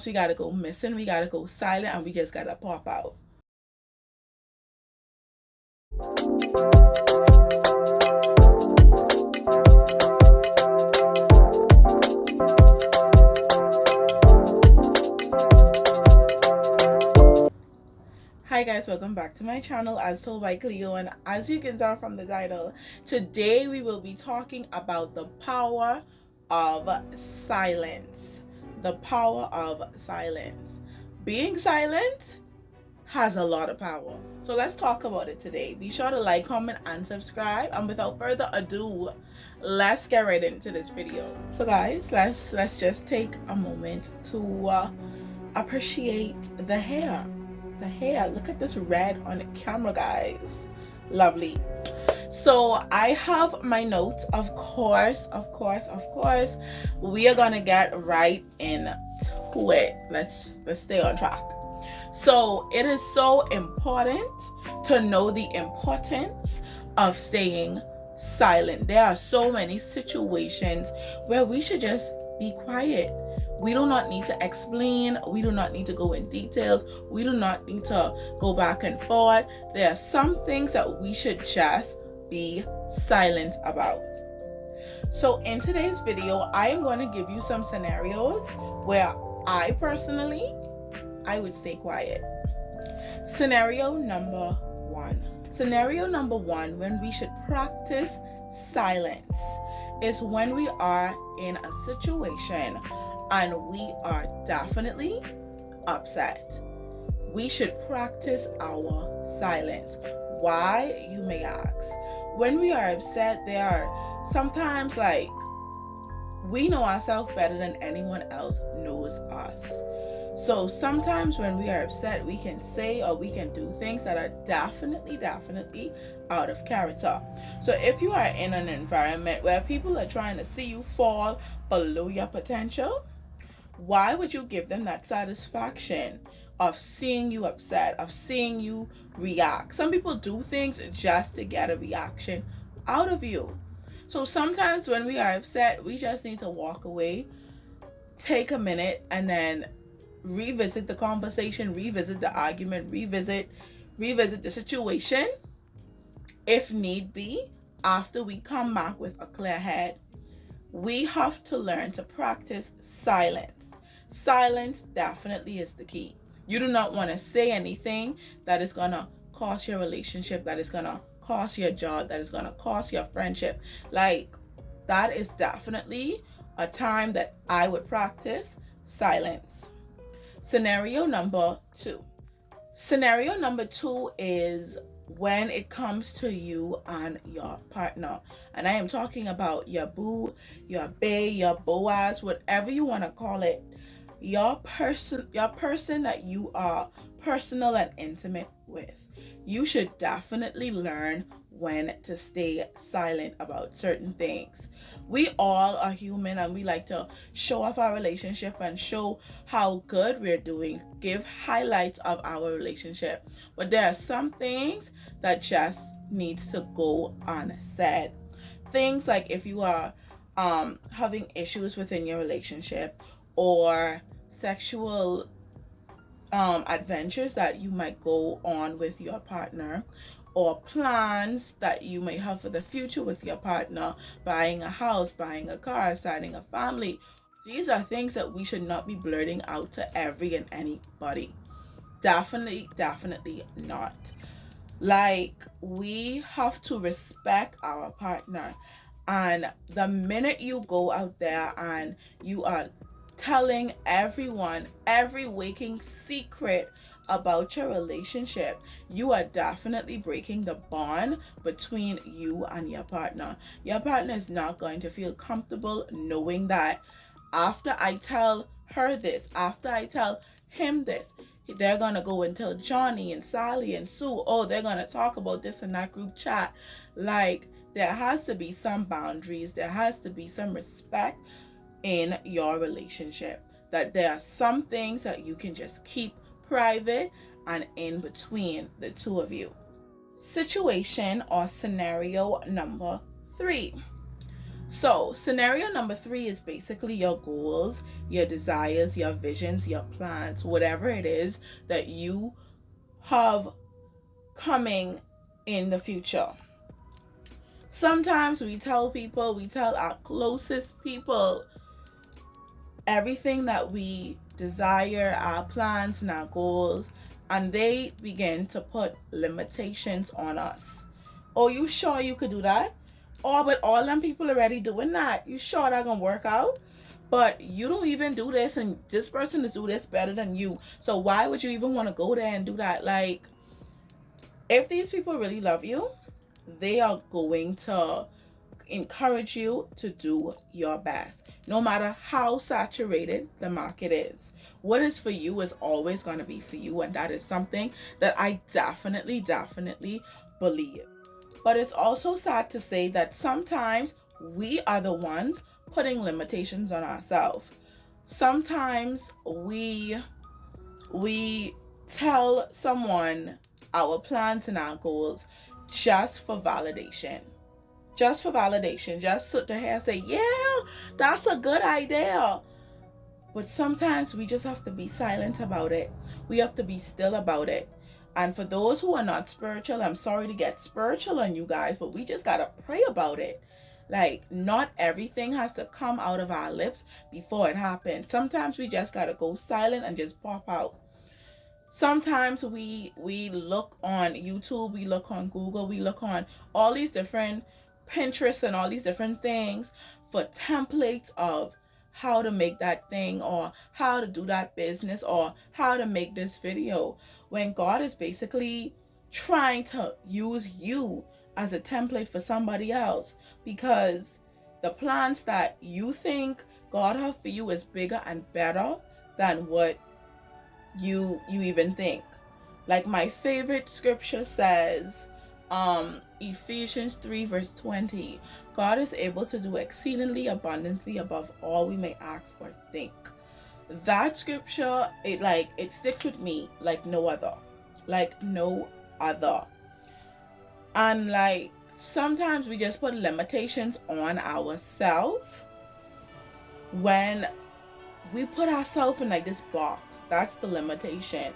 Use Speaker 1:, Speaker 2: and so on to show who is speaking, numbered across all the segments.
Speaker 1: we gotta go missing, we gotta go silent, and we just gotta pop out. Hi guys, welcome back to my channel as told by Cleo, and as you can tell from the title, today we will be talking about the power of silence. The power of silence. Being silent has a lot of power. So let's talk about it today. Be sure to like, comment, and subscribe. And without further ado, let's get right into this video. So guys, let's just take a moment to appreciate the hair. The hair, look at this red on the camera, guys. Lovely. So I have my notes. Of course, we are gonna get right into it. Let's stay on track. So it is so important to know the importance of staying silent. There are so many situations where we should just be quiet. We do not need to explain. We do not need to go in details. We do not need to go back and forth. There are some things that we should just be silent about. So in today's video, I am going to give you some scenarios where I would stay quiet. Scenario number one, when we should practice silence, is when we are in a situation and we are definitely upset. We should practice our silence. Why, you may ask? When we are upset, there are sometimes we know ourselves better than anyone else knows us. So sometimes when we are upset, we can say or we can do things that are definitely out of character. So if you are in an environment where people are trying to see you fall below your potential, why would you give them that satisfaction of seeing you upset, of seeing you react? Some people do things just to get a reaction out of you. So sometimes when we are upset, we just need to walk away, take a minute, and then revisit the conversation, revisit the argument, revisit the situation, if need be. After we come back with a clear head, we have to learn to practice silence. Silence definitely is the key. You do not want to say anything that is going to cost your relationship, that is going to cost your job, that is going to cost your friendship. That is definitely a time that I would practice silence. Scenario number two is when it comes to you and your partner. And I am talking about your boo, your bae, your boaz, whatever you want to call it. Your person that you are personal and intimate with. You should definitely learn when to stay silent about certain things. We all are human and we like to show off our relationship and show how good we're doing, give highlights of our relationship. But there are some things that just needs to go unsaid. Things like if you are having issues within your relationship, or sexual adventures that you might go on with your partner, or plans that you may have for the future with your partner, buying a house, buying a car, starting a family. These are things that we should not be blurting out to every and anybody. Definitely not. We have to respect our partner. And the minute you go out there and you are telling everyone every waking secret about your relationship, you are definitely breaking the bond between you and your partner. Your partner is not going to feel comfortable knowing that after I tell her this, after I tell him this, they're gonna go and tell Johnny and Sally and Sue, oh, they're gonna talk about this in that group chat. There has to be some boundaries, there has to be some respect in your relationship, that there are some things that you can just keep private and in between the two of you. Situation or scenario number 3. So, scenario number 3 is basically your goals, your desires, your visions, your plans, whatever it is that you have coming in the future. Sometimes we tell our closest people, everything that we desire, our plans and our goals, and they begin to put limitations on us. Oh, you sure you could do that? Oh, but all them people already doing that. You sure that gonna work out? But you don't even do this, and this person is do this better than you. So why would you even want to go there and do that? Like, if these people really love you, they are going to encourage you to do your best, no matter how saturated the market is. What is for you is always going to be for you, and that is something that I definitely believe. But it's also sad to say that sometimes we are the ones putting limitations on ourselves. Sometimes we tell someone our plans and our goals just for validation. Just for validation. Just sit there and say, yeah, that's a good idea. But sometimes we just have to be silent about it. We have to be still about it. And for those who are not spiritual, I'm sorry to get spiritual on you guys, but we just got to pray about it. Like, not everything has to come out of our lips before it happens. Sometimes we just got to go silent and just pop out. Sometimes we look on YouTube, we look on Google, we look on all these different Pinterest and all these different things for templates of how to make that thing, or how to do that business, or how to make this video, when God is basically trying to use you as a template for somebody else, because the plans that you think God have for you is bigger and better than what you even think. Like, my favorite scripture says, Ephesians 3 verse 20, God is able to do exceedingly abundantly above all we may ask or think. That scripture, it sticks with me like no other. And like, sometimes we just put limitations on ourselves when we put ourselves in like this box. That's the limitation.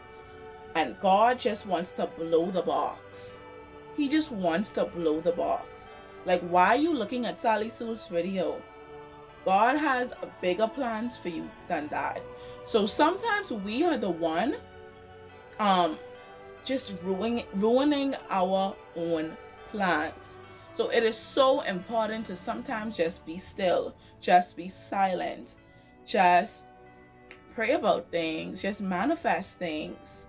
Speaker 1: And God just wants to blow the box. He just wants to blow the box. Like, why are you looking at Sally Sue's video? God has bigger plans for you than that. So sometimes we are the one just ruining our own plans. So it is so important to sometimes just be still, just be silent, just pray about things, just manifest things.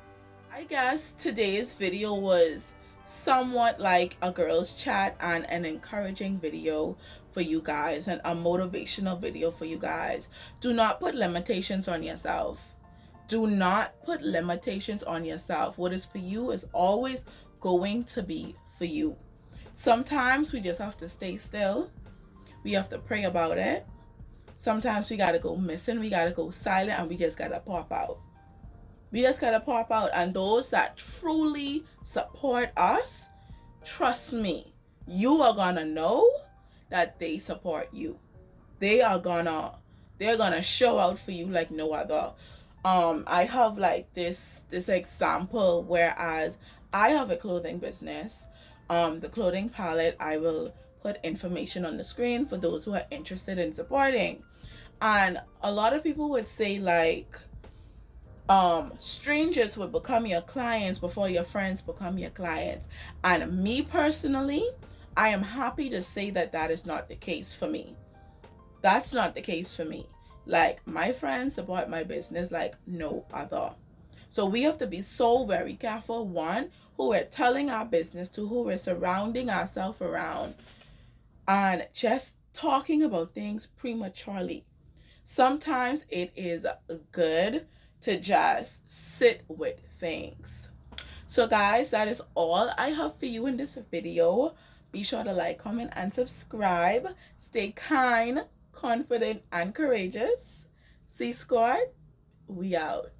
Speaker 1: I guess today's video was somewhat like a girls chat and an encouraging video for you guys, and a motivational video for you guys. Do not put limitations on yourself. Do not put limitations on yourself. What is for you is always going to be for you. Sometimes we just have to stay still. We have to pray about it. Sometimes we got to go missing. We got to go silent, and we just got to pop out. We just got to pop out. And those that truly support us, trust me, you are going to know that they support you. They're gonna show out for you like no other. I have like this example, whereas I have a clothing business. The clothing palette, I will put information on the screen for those who are interested in supporting. And a lot of people would say like, strangers would become your clients before your friends become your clients. And me personally, I am happy to say that that is not the case for me. That's not the case for me. Like, my friends support my business like no other. So we have to be so very careful, one, who we're telling our business to, who we're surrounding ourselves around, and just talking about things prematurely. Sometimes it is good to just sit with things. So guys, that is all I have for you in this video. Be sure to like, comment, and subscribe. Stay kind, confident, and courageous. C Squad, we out.